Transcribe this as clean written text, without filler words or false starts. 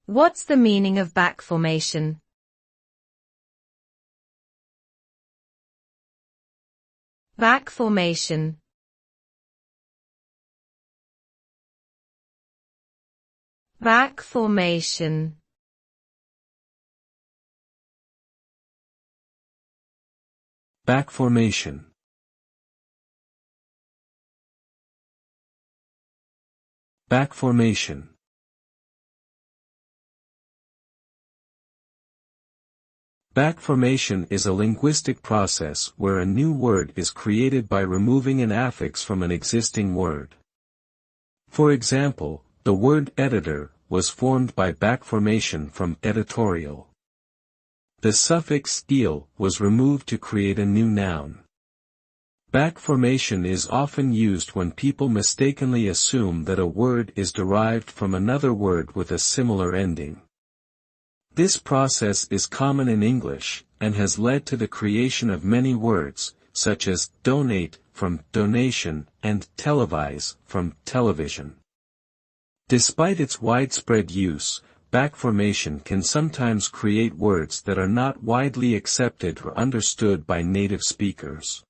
What's the meaning of back formation? Back formation. Back formation. Back formation. Back formation. Back formation is a linguistic process where a new word is created by removing an affix from an existing word. For example, the word editor was formed by back formation from editorial. The suffix -il was removed to create a new noun. Back formation is often used when people mistakenly assume that a word is derived from another word with a similar ending. This process is common in English, and has led to the creation of many words, such as donate from donation and televise from television. Despite its widespread use, back formation can sometimes create words that are not widely accepted or understood by native speakers.